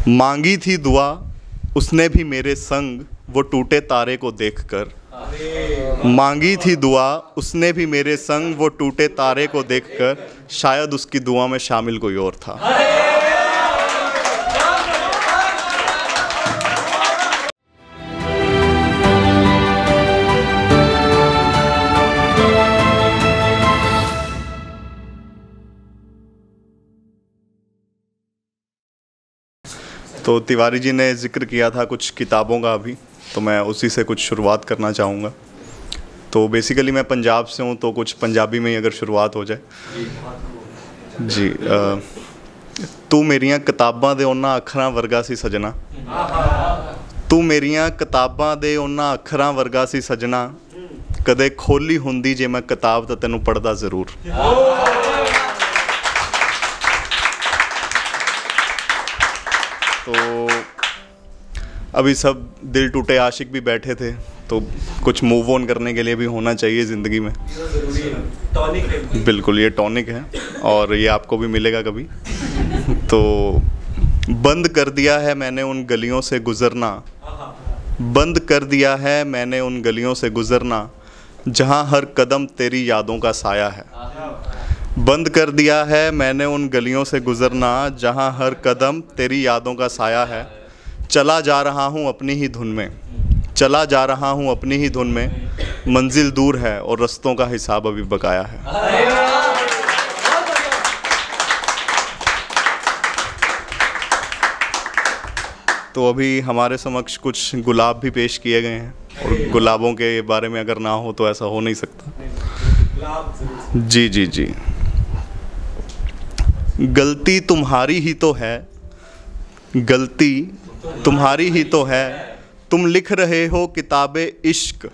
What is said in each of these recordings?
मांगी थी दुआ उसने भी मेरे संग, वो टूटे तारे को देखकर। मांगी थी दुआ उसने भी मेरे संग, वो टूटे तारे को देखकर। शायद उसकी दुआ में शामिल कोई और था। तो तिवारी जी ने ज़िक्र किया था कुछ किताबों का अभी, तो मैं उसी से कुछ शुरुआत करना चाहूँगा। तो बेसिकली मैं पंजाब से हूँ, तो कुछ पंजाबी में ही अगर शुरुआत हो जाए जी। तू मेरियां किताबां दे उन्हां अखरां वर्गा सी सजना, तू मेरियां किताबां दे उन्हां अखरां वर्गा सी सजना, कदे खोली हुंदी जे मैं किताब तां तैनूं पढ़दा ज़रूर। तो अभी सब दिल टूटे आशिक भी बैठे थे, तो कुछ मूव ऑन करने के लिए भी होना चाहिए ज़िंदगी में। टॉनिक है, बिल्कुल ये टॉनिक है और ये आपको भी मिलेगा कभी। तो बंद कर दिया है मैंने उन गलियों से गुज़रना, बंद कर दिया है मैंने उन गलियों से गुज़रना, जहाँ हर कदम तेरी यादों का साया है। बंद कर दिया है मैंने उन गलियों से गुज़रना, जहाँ हर कदम तेरी यादों का साया है। चला जा रहा हूँ अपनी ही धुन में, चला जा रहा हूँ अपनी ही धुन में, मंजिल दूर है और रास्तों का हिसाब अभी बकाया है। तो अभी हमारे समक्ष कुछ गुलाब भी पेश किए गए हैं, और गुलाबों के बारे में अगर ना हो तो ऐसा हो नहीं सकता। जी जी जी। गलती तुम्हारी ही तो है, गलती तुम्हारी ही तो है, तुम लिख रहे हो किताबे इश्क,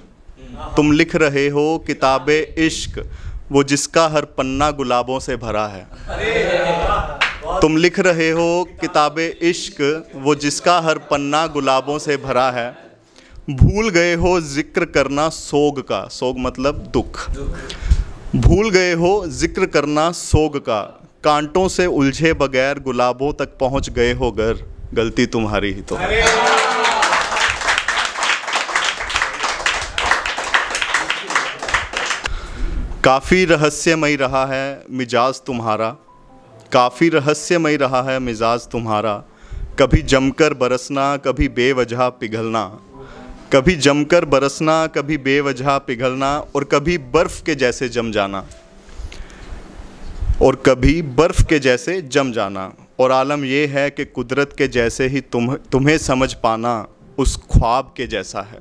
तुम लिख रहे हो किताबे इश्क, वो जिसका हर पन्ना गुलाबों से भरा है। तुम लिख रहे हो किताबे इश्क, वो जिसका हर पन्ना गुलाबों से भरा है। भूल गए हो जिक्र करना सोग का, सोग मतलब दुख, भूल गए हो जिक्र करना सोग का, कांटों से उलझे बगैर गुलाबों तक पहुंच गए हो घर, गलती तुम्हारी ही तो है। काफ़ी रहस्यमय रहा है मिजाज तुम्हारा, काफ़ी रहस्यमय रहा है मिजाज तुम्हारा, कभी जमकर बरसना कभी बेवजह पिघलना, कभी जमकर बरसना कभी बेवजह पिघलना, और कभी बर्फ़ के जैसे जम जाना, और कभी बर्फ़ के जैसे जम जाना। और आलम ये है कि कुदरत के जैसे ही तुम्हें समझ पाना उस ख्वाब के जैसा है,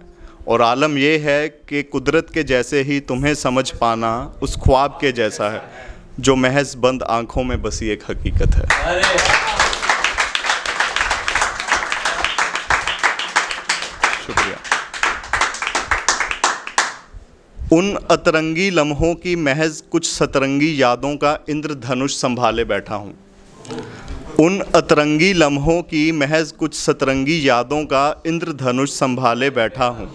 और आलम ये है कि कुदरत के जैसे ही तुम्हें समझ पाना उस ख्वाब के जैसा है, जो महज बंद आँखों में बसी एक हकीकत है। शुक्रिया। उन अतरंगी लम्हों की महज कुछ सतरंगी यादों का इंद्रधनुष संभाले बैठा हूँ, उन अतरंगी लम्हों की महज कुछ सतरंगी यादों का इंद्रधनुष संभाले बैठा हूँ।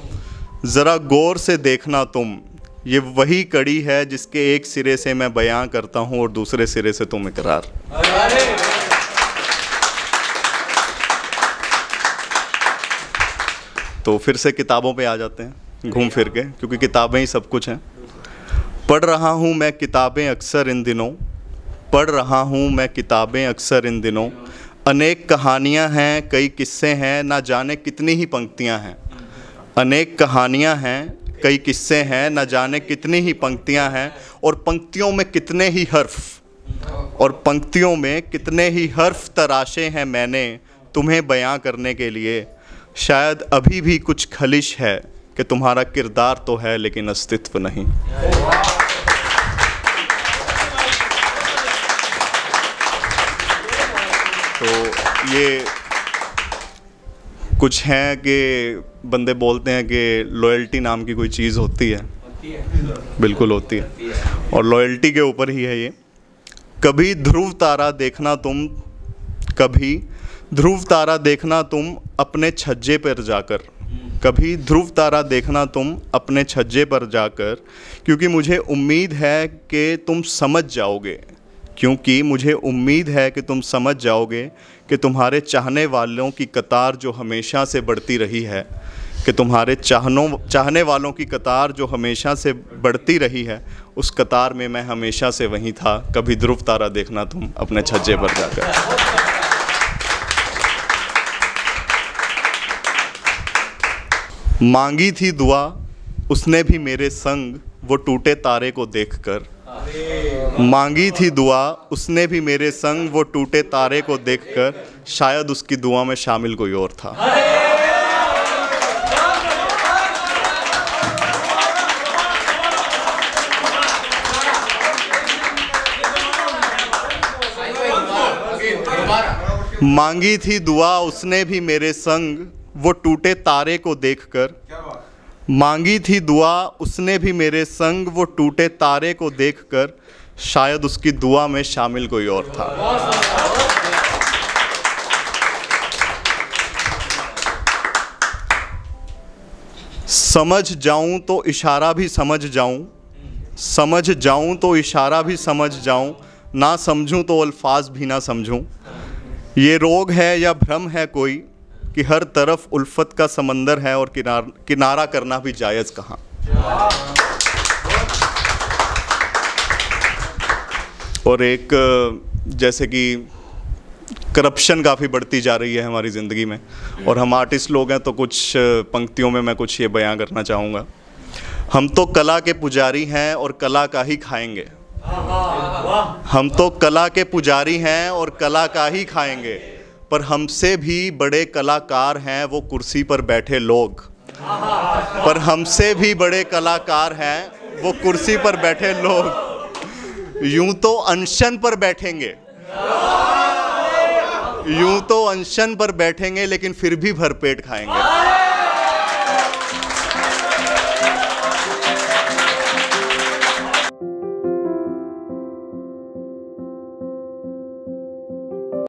ज़रा गौर से देखना तुम, ये वही कड़ी है जिसके एक सिरे से मैं बयां करता हूँ और दूसरे सिरे से तुम इकरार। तो फिर से किताबों पे आ जाते हैं घूम फिर के, क्योंकि किताबें ही सब कुछ हैं। पढ़ रहा हूँ मैं किताबें अक्सर इन दिनों, पढ़ रहा हूँ मैं किताबें अक्सर इन दिनों, अनेक कहानियाँ हैं कई किस्से हैं, ना जाने कितनी ही पंक्तियाँ हैं। अनेक कहानियाँ हैं कई किस्से हैं, ना जाने कितनी ही पंक्तियाँ हैं, और पंक्तियों में कितने ही हर्फ, और पंक्तियों में कितने ही हर्फ तराशे हैं मैंने तुम्हें बयां करने के लिए। शायद अभी भी कुछ खलिश है कि तुम्हारा किरदार तो है लेकिन अस्तित्व नहीं। तो ये कुछ हैं कि बंदे बोलते हैं कि लॉयल्टी नाम की कोई चीज़ होती है, बिल्कुल होती है, और लॉयल्टी के ऊपर ही है ये। कभी ध्रुव तारा देखना तुम, कभी ध्रुव तारा देखना तुम अपने छज्जे पर जाकर, कभी ध्रुव तारा देखना तुम अपने छज्जे पर जाकर, क्योंकि मुझे उम्मीद है कि तुम समझ जाओगे, क्योंकि मुझे उम्मीद है कि तुम समझ जाओगे कि तुम्हारे चाहने वालों की कतार जो हमेशा से बढ़ती रही है, कि तुम्हारे चाहने वालों की कतार जो हमेशा से बढ़ती रही है, उस कतार में मैं हमेशा से वहीं था, कभी ध्रुव तारा देखना तुम अपने छज्जे पर जाकर। मांगी थी दुआ उसने भी मेरे संग वो टूटे तारे को देखकर। मांगी थी दुआ उसने भी मेरे संग वो टूटे तारे को देखकर, शायद उसकी दुआ में शामिल कोई और था। मांगी थी दुआ उसने भी मेरे संग वो टूटे तारे को देखकर। मांगी थी दुआ उसने भी मेरे संग वो टूटे तारे को देखकर, शायद उसकी दुआ में शामिल कोई और था। समझ जाऊं तो इशारा भी समझ जाऊं, समझ जाऊं तो इशारा भी समझ जाऊं, ना समझूं तो अल्फाज भी ना समझूं। ये रोग है या भ्रम है कोई कि हर तरफ उल्फत का समंदर है और किनारा करना भी जायज़ कहाँ। और एक जैसे कि करप्शन काफ़ी बढ़ती जा रही है हमारी ज़िंदगी में, और हम आर्टिस्ट लोग हैं तो कुछ पंक्तियों में मैं कुछ ये बयां करना चाहूँगा। हम तो कला के पुजारी हैं और कला का ही खाएंगे। हम तो कला के पुजारी हैं और कला का ही खाएंगे, पर हमसे भी बड़े कलाकार हैं वो कुर्सी पर बैठे लोग। पर हमसे भी बड़े कलाकार हैं वो कुर्सी पर बैठे लोग। यूं तो अनशन पर बैठेंगे, यूं तो अनशन पर बैठेंगे, लेकिन फिर भी भरपेट खाएंगे।